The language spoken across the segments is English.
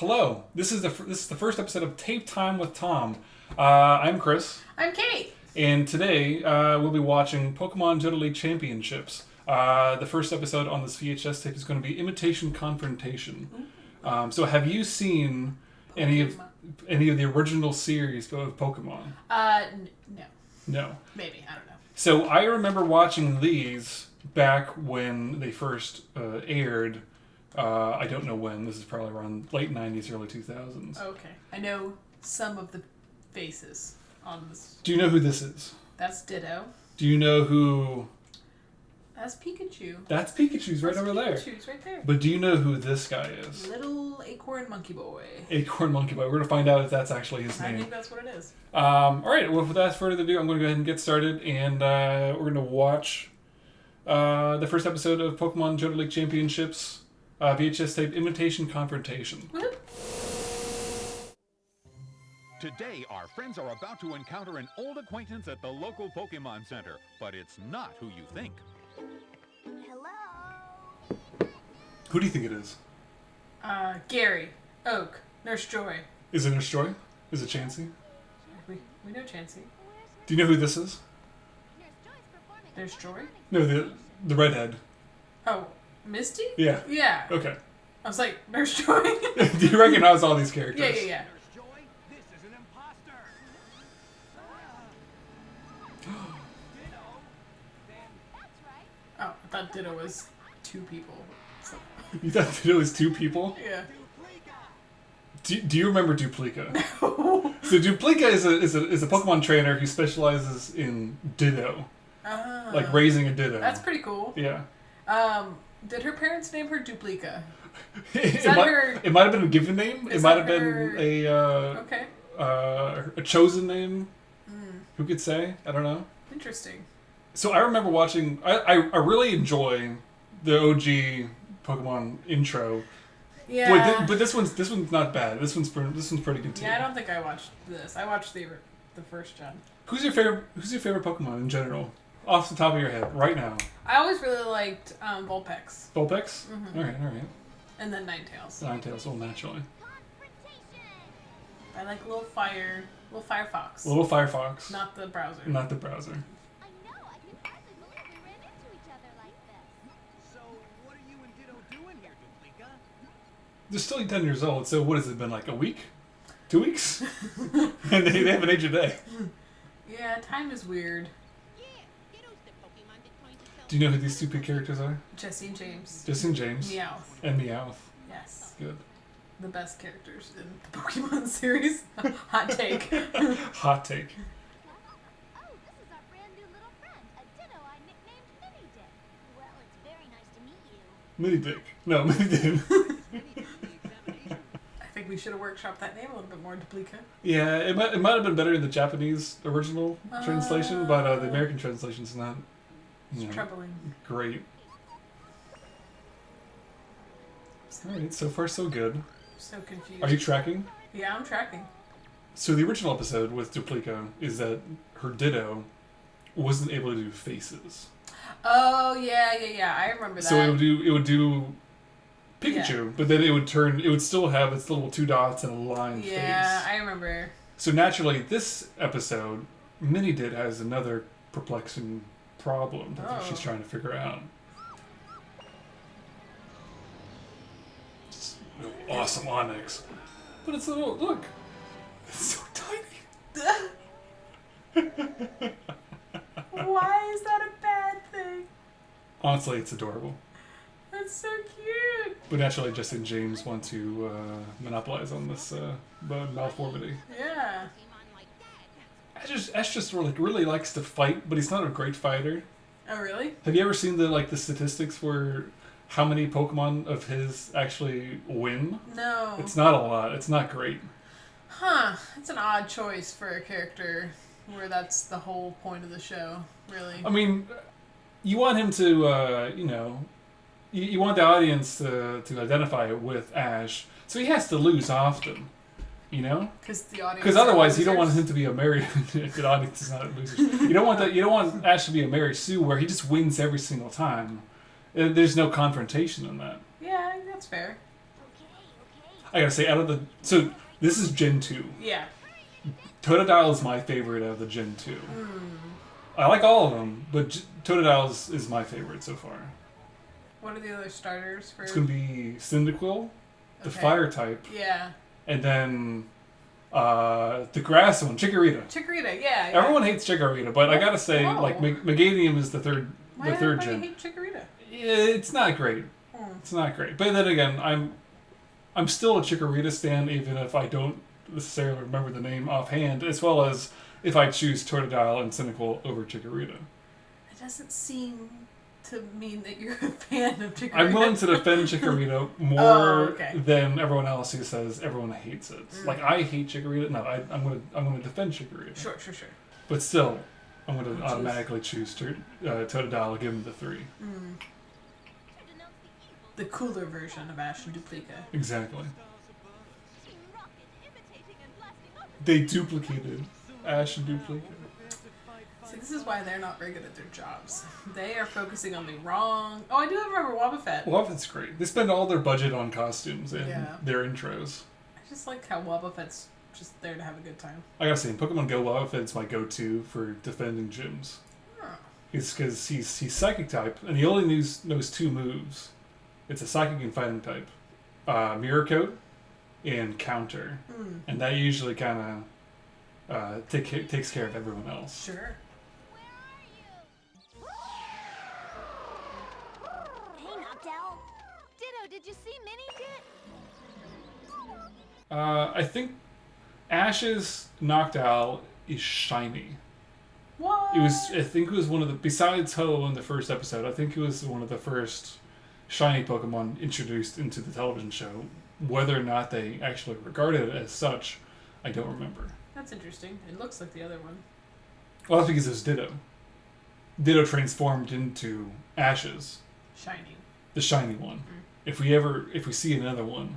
Hello. This is the first episode of Tape Time with Tom. I'm Chris, I'm Kate. and today we'll be watching Pokemon Johto League Championships. The first episode on this VHS tape is going to be Imitation Confrontation. So, have you seen any of the original series of Pokemon? No. No. Maybe. I don't know. So I remember watching these back when they first aired. I don't know when. This is probably around late 90s, early 2000s. Okay. I know some of the faces on this. Do you know who this is? That's Ditto. Do you know who... That's Pikachu. That's Pikachu's right over there. Pikachu's right there. But do you know who this guy is? Little Acorn Monkey Boy. Acorn Monkey Boy. We're going to find out if that's actually his name. I think that's what it is. All right. Well, without further ado, I'm going to go ahead and get started. And we're going to watch the first episode of Pokemon Johto League Championships VHS tape Imitation Confrontation. Whoop. Today, our friends are about to encounter an old acquaintance at the local Pokemon Center, but it's not who you think. Hello? Who do you think it is? Gary. Oak. Nurse Joy. Is it Nurse Joy? Is it Chansey? We know Chansey. Do you know who this is? Nurse Joy? No, the redhead. Oh, Misty? Yeah. Yeah. Okay. I was like, Nurse Joy? Do you recognize all these characters? Yeah. Joy, this is an imposter. Oh, I thought Ditto was two people. So, You thought it was two people? yeah. Do you remember Duplica? So Duplica is a Pokemon trainer who specializes in Ditto, like raising a Ditto. That's pretty cool. Yeah. Did her parents name her Duplica? It that might, her- it might have been a given name. Is It might that have her- been Okay. a chosen name. Who could say? I don't know. Interesting. So I remember watching. I really enjoy the OG Pokemon intro. Yeah. But this one's not bad. This one's pretty good too. Yeah, I don't think I watched this. I watched the first gen. Who's your favorite Pokemon in general? Off the top of your head, right now. I always really liked Vulpix. Vulpix? Mm-hmm. All right. And then Ninetales. Ninetales, well, naturally. I like little Firefox. Little Firefox. Not the browser. Not the browser. I know, I can hardly believe we ran into each other like this. So, what are you and Ditto doing here, Duplica? They're still 10 years old, so what has it been, like a week? 2 weeks? And they haven't aged a day. Yeah, time is weird. Do you know who these two big characters are? Jesse and James. Jesse and James. Meowth. And Meowth. Yes. Good. The best characters in the Pokemon series. Hot take. Hot take. Oh, this is our brand new little friend, a Ditto I nicknamed Mini Dit. Well, it's very nice to meet you. Mini Dick. No, Mini Dit. I think we should have workshopped that name a little bit more, Duplica. Yeah, it might have been better in the Japanese original translation, but the American translation's not It's troubling. great. Alright, so far so good. So confused. Are you tracking? Yeah, I'm tracking. So the original episode with Duplica is that her Ditto wasn't able to do faces. Oh yeah. I remember that. So it would do Pikachu, but then it would still have its little two dots and a line face. Yeah, I remember. So naturally, this episode, Mini Dit has another perplexing problem that she's trying to figure out. It's really awesome Onyx. But it's a little, look, it's so tiny. Why is that a bad thing? Honestly, it's adorable. That's so cute. But naturally, Jesse and James want to monopolize on this malformity. Yeah. Ash just really likes to fight, but he's not a great fighter. Oh really? Have you ever seen the statistics for how many Pokemon of his actually win? No. It's not a lot. It's not great. Huh. It's an odd choice for a character where that's the whole point of the show, really. I mean, you want him to, you want the audience to identify it with Ash, so he has to lose often, you know? Because the audience. Because otherwise, you don't want him to be a Mary. The audience is not losers. You don't want that. You don't want Ash to be a Mary Sue where he just wins every single time. There's no confrontation in that. Yeah, that's fair. I gotta say, so this is Gen 2. Yeah. Totodile is my favorite out of the Gen 2. I like all of them, but Totodile is my favorite so far. What are the other starters for? It's gonna be Cyndaquil, the Okay. fire type, Yeah. and then the grass one, Chikorita. Chikorita, yeah. Everyone hates Chikorita, but I gotta say, Whoa. like Meganium is the third Why third does gen. everybody hate Chikorita? It's not great. It's not great. But then again, I'm still a Chikorita stan, even if I don't necessarily remember the name offhand, as well as if I choose Totodile and Cyndaquil over Chikorita. It doesn't seem to mean that you're a fan of Chikorita. I'm willing to defend Chikorita more okay. than everyone else who says everyone hates it. Like, I hate Chikorita. No, I'm gonna defend Chikorita. Sure. But still, I'm gonna automatically choose Totodile, give him the 3. The cooler version of Ash and Duplica. Exactly. They duplicated Ash and Duplica. See, this is why they're not very good at their jobs. They are focusing on the wrong... Oh, I do remember Wobbuffet. Wobbuffet's great. They spend all their budget on costumes and Yeah. their intros. I just like how Wobbuffet's just there to have a good time. I gotta say, in Pokemon Go, Wobbuffet's my go-to for defending gyms. Oh. It's because he's Psychic type, and he only knows 2 moves. It's a Psychic and Fighting type. Mirror Coat and Counter. And that usually kind of takes care of everyone else. Sure. Hey, Noctowl. Ditto, did you see Mini Dit? I think Ash's Noctowl is shiny. What? I think it was one of the, besides Ho in the first episode, I think it was one of the first shiny Pokemon introduced into the television show. Whether or not they actually regarded it as such, I don't remember. That's interesting. It looks like the other one. Well, that's because it was Ditto. Ditto transformed into Ash's, Shiny. the shiny one. If we see another one,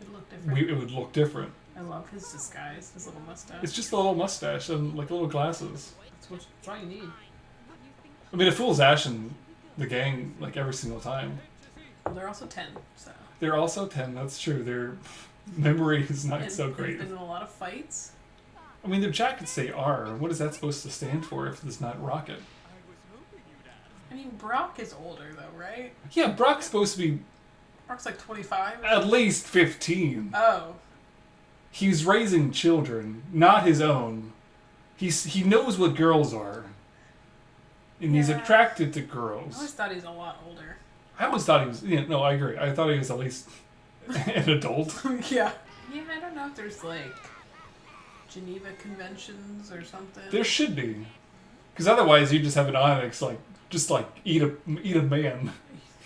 It looked different. it would look different. I love his disguise, his little mustache. It's just a little mustache and like little glasses. That's all you need. I mean, it fools Ash and the gang like every single time. Well, they're also 10, so... They're also 10, that's true. Their memory is not And so they've great. been in a lot of fights. I mean, their jackets say R. What is that supposed to stand for if it's not Rocket? I mean, Brock is older, though, right? Yeah, Brock's supposed to be Brock's like 25. at least 15. Oh. He's raising children, not his own. He knows what girls are. And he's Yeah. attracted to I girls. always thought he's a lot older. I always thought he was... Yeah, no, I agree. I thought he was at least an adult. Yeah. Yeah, I don't know if there's, like, Geneva Conventions or something. There should be. Because otherwise you just have an Onyx, like, just like eat a man.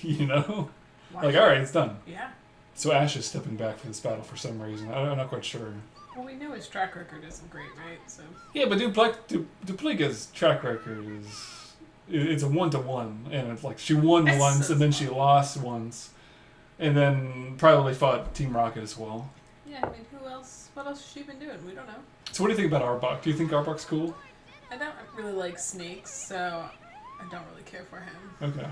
You know? Why Like, should- alright, it's done. Yeah. So Ash is stepping back for this battle for some reason. I'm not quite sure. Well, we know his track record isn't great, right? So... Yeah, but Duplica's track record is... It's a 1-to-1. And it's like, she won That's once, so and then she small. lost once. And then probably fought Team Rocket as well. Yeah, I mean, who else? What else has she been doing? We don't know. So what do you think about Arbok? Do you think Arbok's cool? I don't really like snakes, so I don't really care for him. Okay.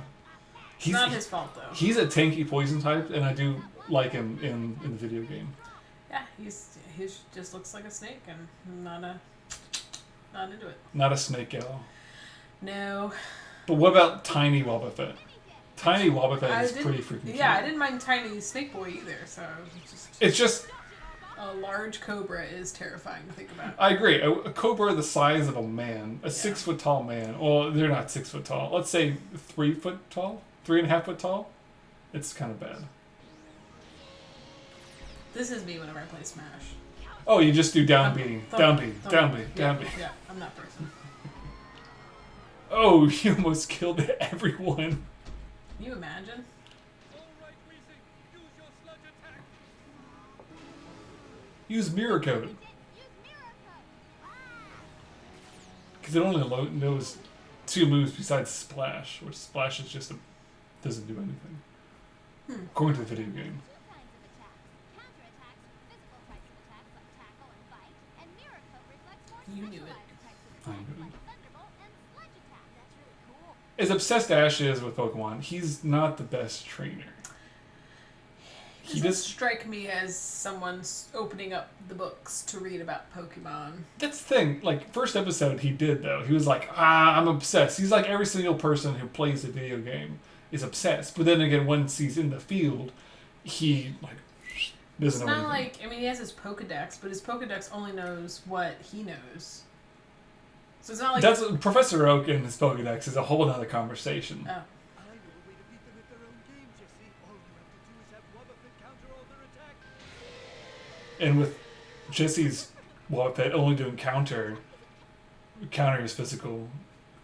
It's not his fault, though. He's a tanky poison type, and I do like him in the video game. Yeah, he just looks like a snake, and I'm not into it. Not a snake gal. No. But what about Tiny Wobbuffet? Tiny Wobbuffet is pretty freaking cute. Yeah, I didn't mind Tiny Snake Boy either, so It's just... a large cobra is terrifying to think about. I agree. A cobra the size of a man, a 6 foot tall man. Well, they're not 6 foot tall. Let's say 3 foot tall, 3.5 foot tall. It's kind of bad. This is me whenever I play Smash. Oh, you just do down B, down B, Thumb. down B, Yeah, down B. Yeah, I'm that person. Oh, you almost killed everyone. Can you imagine? Use Mirror Coat. Because it only knows 2 moves besides Splash, which Splash is just doesn't do anything. According to the video game. You knew it. I knew it. As obsessed Ash is with Pokemon, he's not the best trainer. He doesn't strike me as someone opening up the books to read about Pokemon. That's the thing. Like, first episode he did, though. He was like, I'm obsessed. He's like every single person who plays a video game is obsessed. But then again, once he's in the field, he, like, doesn't know anything. It's not like, I mean, he has his Pokedex, but his Pokedex only knows what he knows. So it's not like... Professor Oak and his Pokedex is a whole other conversation. Oh. And with Jesse's Wobbuffet only doing counter is physical.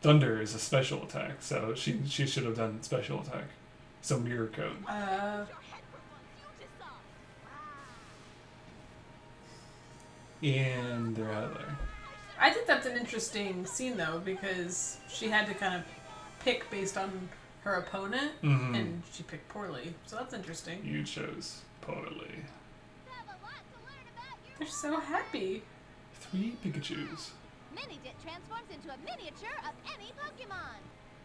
Thunder is a special attack, so she should have done special attack. So mirror code. And they're out of there. I think that's an interesting scene, though, because she had to kind of pick based on her opponent, and she picked poorly. So that's interesting. You chose poorly. They're so happy. 3 Pikachus. Mini Dit transforms into a miniature of any Pokemon.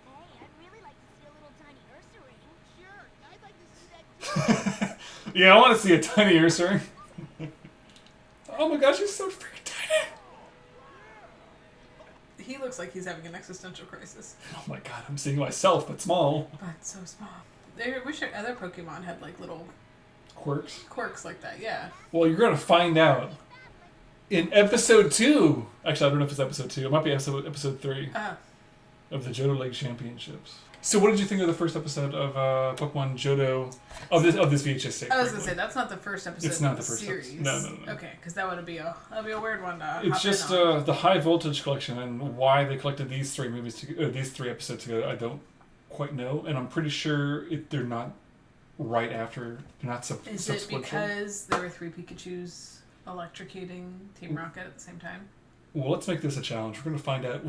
Hey, I'd really like to see a little tiny Ursaring. Sure, I'd like to see that too. Yeah, I want to see a tiny Ursaring. Oh my gosh, he's so freaking tiny. He looks like he's having an existential crisis. Oh my god, I'm seeing myself, but small. But so small. I wish other Pokemon had like little quirks like that, yeah. Well, you're going to find out in episode 2. Actually, I don't know if it's episode 2. It might be episode 3 of the Johto League Championships. So what did you think of the first episode of Pokemon Johto, of this VHS tape? I was going to say, that's not the first episode it's not of the the first series. Episode. No. Okay, because that would be a weird one to It's just the High Voltage collection, and why they collected these 3 these 3 episodes together, I don't quite know. And I'm pretty sure they're not right after, not subsequential. Is it because there were 3 Pikachus electrocuting Team Rocket at the same time? Well, let's make this a challenge. We're going to find out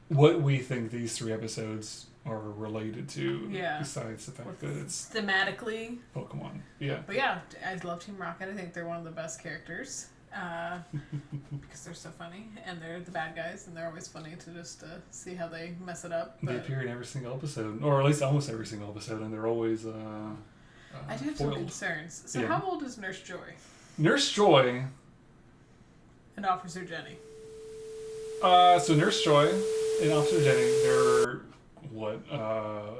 what we think these 3 episodes are related to, besides the fact that it's thematically Pokemon. Yeah. But yeah, I love Team Rocket. I think they're one of the best characters because they're so funny, and they're the bad guys, and they're always funny to just see how they mess it up. They appear in every single episode, or at least almost every single episode, and they're always I do have some concerns. So how old is Nurse Joy? Nurse Joy and Officer Jenny. So Nurse Joy and Officer Jenny, they're what?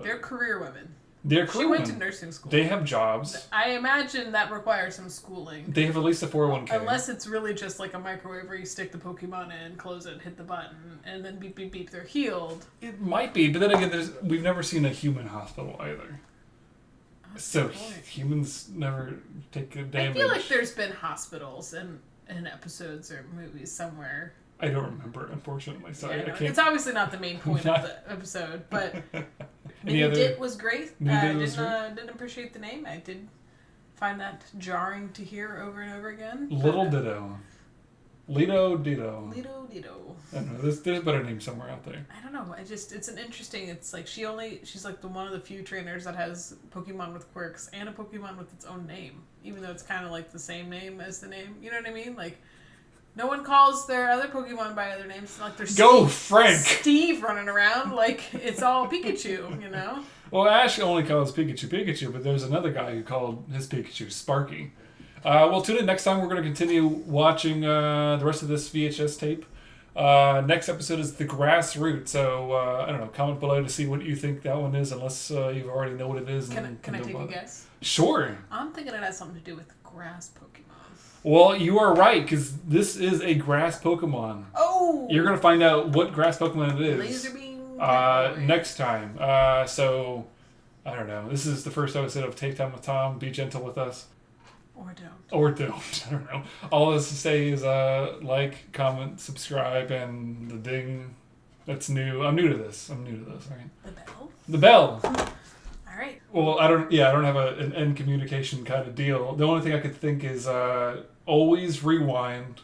They're career women. She went to nursing school. They have jobs. I imagine that requires some schooling. They have at least a 401k. Unless it's really just like a microwave where you stick the Pokemon in, close it, hit the button, and then beep, beep, beep, they're healed. It might be, but then again, we've never seen a human hospital either. So humans never take a damage. I feel like there's been hospitals in episodes or movies somewhere. I don't remember, unfortunately. Sorry, I can't. It's obviously not the main point of the episode, but Mini Dit was great. I didn't appreciate the name. I did find that jarring to hear over and over again. Little Ditto. Lido Ditto. Lido Ditto. I don't know. There's a better name somewhere out there. I don't know. It's an interesting. It's like she's like the one of the few trainers that has Pokemon with quirks and a Pokemon with its own name, even though it's kind of like the same name as the name. You know what I mean? Like. No one calls their other Pokemon by other names. It's like there's Steve running around like it's all Pikachu, you know? Well, Ash only calls Pikachu, but there's another guy who called his Pikachu Sparky. Well, tune in next time. We're going to continue watching the rest of this VHS tape. Next episode is The Grassroots. So, I don't know, comment below to see what you think that one is, unless you already know what it is. Can I take a guess? Sure. I'm thinking it has something to do with grass Pokemon. Well, you are right, because this is a grass Pokemon. Oh! You're going to find out what grass Pokemon it is. Laser beam. Next time. So, I don't know. This is the first episode of Take Time with Tom. Be gentle with us. Or don't. Or don't. I don't know. All this to say is like, comment, subscribe, and the ding. That's new. I'm new to this, right? The bell? The bell. All right. Well, I don't have an end communication kind of deal. The only thing I could think is always rewind,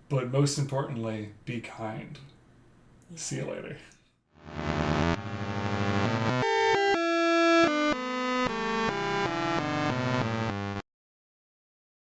but most importantly, be kind. Yeah. See you later.